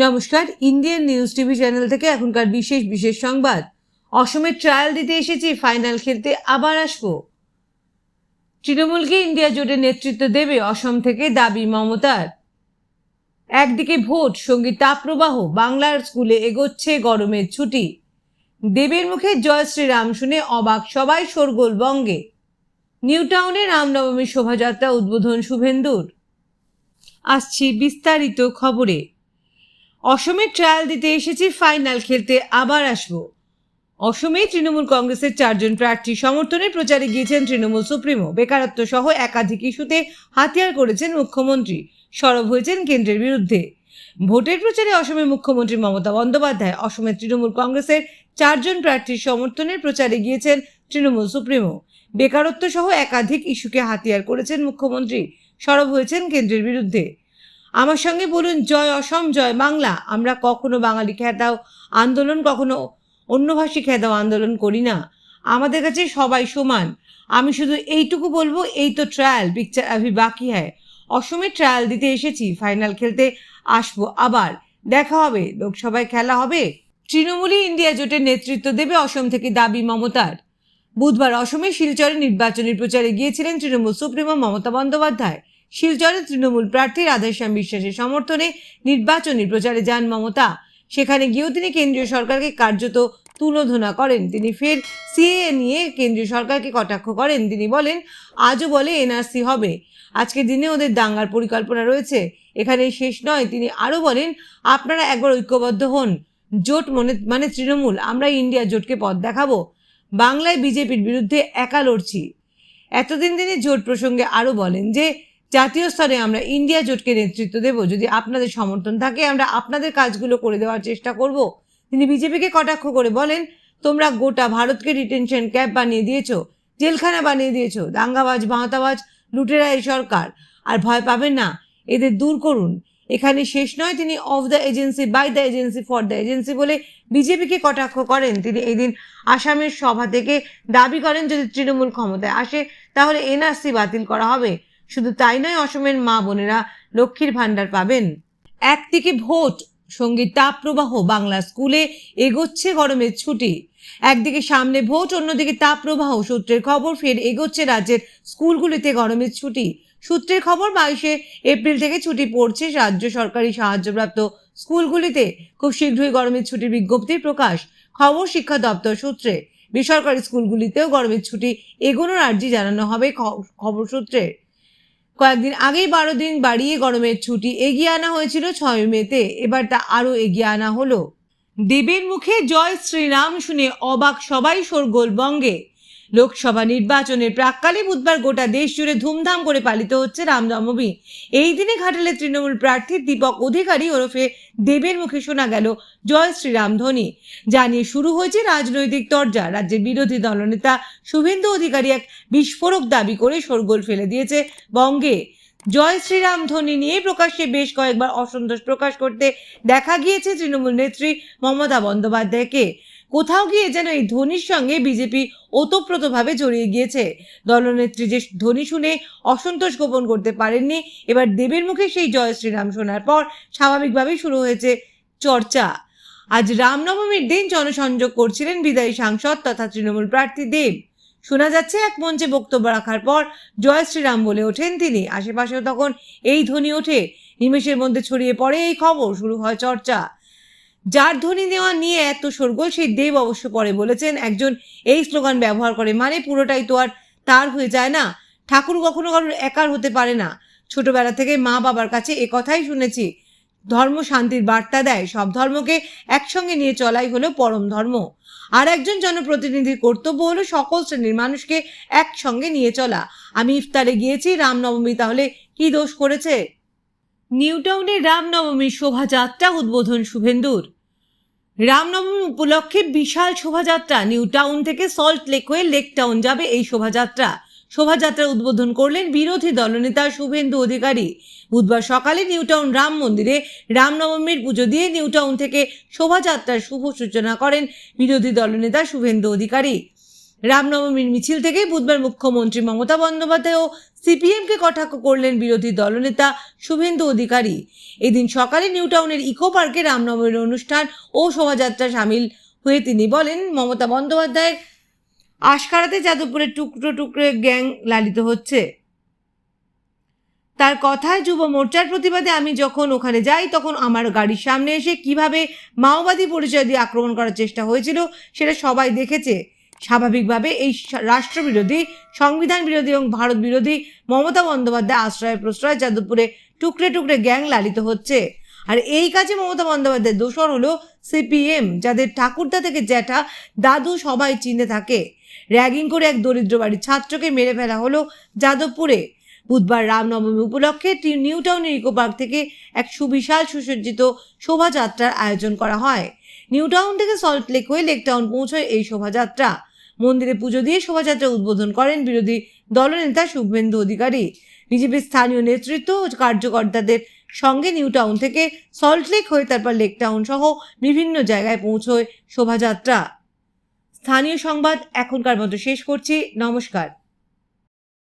নমস্কার, Indian news TV channel থেকে এখনকার বিশেষ সংবাদ। অসমের ট্রায়াল দিতে এসেছি, ফাইনাল খেলতে আবার আসবো। তৃণমূলকে ইন্ডিয়া জোটে নেতৃত্ব দেবে অসম থেকে দাবি মমতার। একদিকে ভোট, সঙ্গে তাপপ্রবাহ, বাংলার স্কুলে এগোচ্ছে গরমের ছুটি। দেবের মুখে জয় শ্রীরাম শুনে অবাক সবাই, শোরগোল বঙ্গে। নিউ টাউনে রামনবমী শোভাযাত্রা উদ্বোধন শুভেন্দুর। আসছি বিস্তারিত খবরে। অসমে ট্রায়াল দিতে এসেছি, ফাইনাল খেলতে আবার আসবো। অসমে তৃণমূল কংগ্রেসের 4 জন প্রার্থী সমর্থনে প্রচারে গিয়েছেন তৃণমূল সুপ্রিমো। বেকারত্ব সহ একাধিক ইস্যুতে হাতিয়ার করেছেন মুখ্যমন্ত্রী, সরব হয়েছেন কেন্দ্রের বিরুদ্ধে। ভোটের প্রচারে অসমের মুখ্যমন্ত্রী মমতা বন্দ্যোপাধ্যায় অসমের তৃণমূল কংগ্রেসের 4 জন প্রার্থীর সমর্থনে প্রচারে গিয়েছেন তৃণমূল সুপ্রিমো। বেকারত্ব সহ একাধিক ইস্যুকে হাতিয়ার করেছেন মুখ্যমন্ত্রী, সরব হয়েছেন কেন্দ্রের বিরুদ্ধে। আমার সঙ্গে বলুন জয় অসম, জয় বাংলা। আমরা কখনো বাঙালি খেদাও আন্দোলন, কখনো অন্যভাষী খেদাও আন্দোলন করি না। আমাদের কাছে সবাই সমান। আমি শুধু এইটুকু বলবো, এই তো ট্রায়াল, পিকচার আভি বাকি হ্যায়। অসমে ট্রায়াল দিতে এসেছি, ফাইনাল খেলতে আসবো আবার। দেখা হবে, লোকসভায় খেলা হবে। তৃণমূলই ইন্ডিয়া জোটের নেতৃত্ব দেবে অসম থেকে দাবি মমতার। বুধবার অসমে শিলচরে নির্বাচনী প্রচারে গিয়েছিলেন তৃণমূল সুপ্রিমো মমতা বন্দ্যোপাধ্যায়। শিলচরে তৃণমূল প্রার্থী রাধেশ্যাম বিশ্বাসের সমর্থনে নির্বাচনী প্রচারে যান মমতা। সেখানে গিয়েও তিনি কেন্দ্রীয় সরকারকে কার্যত তুলোধনা করেন। তিনি ফের সিএএ নিয়ে কেন্দ্রীয় সরকারকে কটাক্ষ করেন। তিনি বলেন, আজও বলে এনআরসি হবে, আজকের দিনে ওদের দাঙ্গার পরিকল্পনা রয়েছে, এখানে শেষ নয়। তিনি আরও বলেন, আপনারা একবার ঐক্যবদ্ধ হন। জোট মানে তৃণমূল, আমরা ইন্ডিয়া জোটকে পথ দেখাবো। বাংলায় বিজেপির বিরুদ্ধে একা লড়ছি। এতদিন তিনি জোট প্রসঙ্গে আরও বলেন যে, জাতীয় স্তরে আমরা ইন্ডিয়া জোটকে নেতৃত্ব দেব। যদি আপনাদের সমর্থন থাকে, আমরা আপনাদের কাজগুলো করে দেওয়ার চেষ্টা করব। তিনি বিজেপিকে কটাক্ষ করে বলেন, তোমরা গোটা ভারতকে ডিটেনশন ক্যাম্প বানিয়ে দিয়েছো, জেলখানা বানিয়ে দিয়েছো। দাঙ্গাবাজ, ভাঁওতাবাজ, লুটেরা এই সরকার। আর ভয় পাবেন না, এদের দূর করুন। এখানে শেষ নয়। তিনি of the agency, by the agency, for the agency বলে বিজেপিকে কটাক্ষ করেন। তিনি এদিন আসামের সভা থেকে দাবি করেন, যদি তৃণমূল ক্ষমতায় আসে তাহলে এনআরসি বাতিল করা হবে। শুধু তাই নয়, অসমের মা বোনেরা লক্ষ্মীর ভাণ্ডার পাবেন। একদিকে ভোট, সঙ্গে তাপপ্রবাহ, বাংলা স্কুলে এগোচ্ছে গরমের ছুটি। একদিকে সামনে ভোট, অন্যদিকে তাপপ্রবাহ। সূত্রের খবর, ফের এগোচ্ছে রাজ্যের স্কুলগুলিতে গরমের ছুটি। সূত্রের খবর, 22 এপ্রিল থেকে ছুটি পড়ছে রাজ্য সরকারি সাহায্যপ্রাপ্ত স্কুলগুলিতে। খুব শীঘ্রই গরমের ছুটির বিজ্ঞপ্তির প্রকাশ। খবর শিক্ষা দপ্তর সূত্রে। বেসরকারি স্কুলগুলিতেও গরমের ছুটি এগোনোর আর্জি জানানো হবে খবর সূত্রে। কয়েকদিন আগেই 12 দিন বাড়িয়ে গরমের ছুটি এগিয়ে আনা হয়েছিল 6 মেতে। এবার তা আরও এগিয়ে আনা হলো। দেবের মুখে জয় শ্রীরাম শুনে অবাক সবাই, শোরগোল বঙ্গে। লোকসভা নির্বাচনের প্রাক্কালে বুধবার গোটা দেশ জুড়ে ধুমধাম করে পালিত হচ্ছে রামনবমী। এই দিনে ঘাটালের তৃণমূল প্রার্থী দীপক অধিকারী ওরফে দেবের মুখে শোনা গেল জয় শ্রীরাম ধ্বনি। যা নিয়ে শুরু হয়েছে রাজনৈতিক তরজা। রাজ্যের বিরোধী দলনেতা শুভেন্দু অধিকারী এক বিস্ফোরক দাবি করে শোরগোল ফেলে দিয়েছে বঙ্গে। জয় শ্রীরাম ধ্বনি নিয়ে প্রকাশ্যে বেশ কয়েকবার অসন্তোষ প্রকাশ করতে দেখা গিয়েছে তৃণমূল নেত্রী মমতা বন্দ্যোপাধ্যায়কে। কোথাও গিয়ে যেন এই ধ্বনির সঙ্গে বিজেপি ওতপ্রোতভাবে জড়িয়ে গিয়েছে। দলনেত্রী যে ধ্বনি শুনে অসন্তোষ গোপন করতে পারেননি, এবার দেবের মুখে সেই জয় শ্রীরাম শোনার পর স্বাভাবিকভাবেই শুরু হয়েছে চর্চা। আজ রামনবমীর দিন জনসংযোগ করছিলেন বিদায়ী সাংসদ তথা তৃণমূল প্রার্থী দেব। শোনা যাচ্ছে, এক মঞ্চে বক্তব্য রাখার পর জয় শ্রীরাম বলে ওঠেন তিনি। আশেপাশেও তখন এই ধ্বনি ওঠে। নিমেষের মধ্যে ছড়িয়ে পড়ে এই খবর, শুরু হয় চর্চা। যার ধ্বনি দেওয়া নিয়ে এত শোরগোল, সেই দেব অবশ্য পরে বলেছেন, একজন এই স্লোগান ব্যবহার করে মানে পুরোটাই তো আর তার হয়ে যায় না। ঠাকুর কখনো কারোর একার হতে পারে না। ছোটবেলা থেকে মা বাবার কাছে এ কথাই শুনেছি, ধর্ম শান্তির বার্তা দেয়। সব ধর্মকে একসঙ্গে নিয়ে চলাই হলো পরম ধর্ম। আর একজন জনপ্রতিনিধির কর্তব্য হলো সকল শ্রেণীর মানুষকে একসঙ্গে নিয়ে চলা। আমি ইফতারে গিয়েছি, রামনবমী তাহলে কি দোষ করেছে? নিউ টাউনে রামনবমীর শোভাযাত্রা উদ্বোধন শুভেন্দুর। রামনবমী উপলক্ষে বিশাল শোভাযাত্রা। নিউ টাউন থেকে সল্ট লেক হয়ে লেক টাউন যাবে এই শোভাযাত্রার উদ্বোধন করলেন বিরোধী দলনেতা শুভেন্দু অধিকারী। বুধবার সকালে নিউ টাউন রাম মন্দিরে রামনবমীর পুজো দিয়ে নিউ টাউন থেকে শোভাযাত্রার শুভ সূচনা করেন বিরোধী দলনেতা শুভেন্দু অধিকারী। রামনবমীর মিছিল থেকে বুধবার মুখ্যমন্ত্রী মমতা বন্দ্যোপাধ্যায় ও সিপিএমকে কটাক্ষ করলেন বিরোধী দলনেতা শুভেন্দু অধিকারী। এদিন সকালে নিউ টাউনের ইকো পার্কে রামনবমীর অনুষ্ঠান ও শোভাযাত্রা সামিল হয়ে তিনি বলেন, মমতা বন্দ্যোপাধ্যায়ের আশকারাতে যাদবপুরে টুকরো টুকরো গ্যাং লালিত হচ্ছে। তার কথায়, যুব মোর্চার প্রতিবাদে আমি যখন ওখানে যাই তখন আমার গাড়ির সামনে এসে কিভাবে মাওবাদী পরিচয় দিয়ে আক্রমণ করার চেষ্টা হয়েছিল সেটা সবাই দেখেছে। স্বাভাবিকভাবে এই রাষ্ট্রবিরোধী, সংবিধান বিরোধী এবং ভারত বিরোধী মমতা বন্দ্যোপাধ্যায় আশ্রয় প্রশ্রয় যাদবপুরে টুকরে টুকরে গ্যাং লালিত হচ্ছে। আর এই কাজে মমতা বন্দ্যোপাধ্যায়ের দোসর হলো সিপিএম, যাদের ঠাকুরদা থেকে জ্যাঠা দাদু সবাই চিনে থাকে। র্যাগিং করে এক দরিদ্র বাড়ির ছাত্রকে মেরে ফেলা হলো যাদবপুরে। বুধবার রামনবমী উপলক্ষে নিউ টাউনের ইকো পার্ক থেকে এক সুবিশাল সুসজ্জিত শোভাযাত্রার আয়োজন করা হয়। নিউ টাউন থেকে সল্ট লেক হয়ে লেক টাউন পৌঁছয় এই শোভাযাত্রা। মন্দিরে পুজো দিয়ে শোভাযাত্রা উদ্বোধন করেন বিরোধী দলনেতা শুভেন্দু অধিকারী। বিজেপির স্থানীয় নেতৃত্ব ও কার্যকর্তাদের সঙ্গে নিউ টাউন থেকে সল্ট লেক হয়ে তারপর লেক টাউন সহ বিভিন্ন জায়গায় পৌঁছয় শোভাযাত্রা। স্থানীয় সংবাদ এখনকার মতো শেষ করছি। নমস্কার।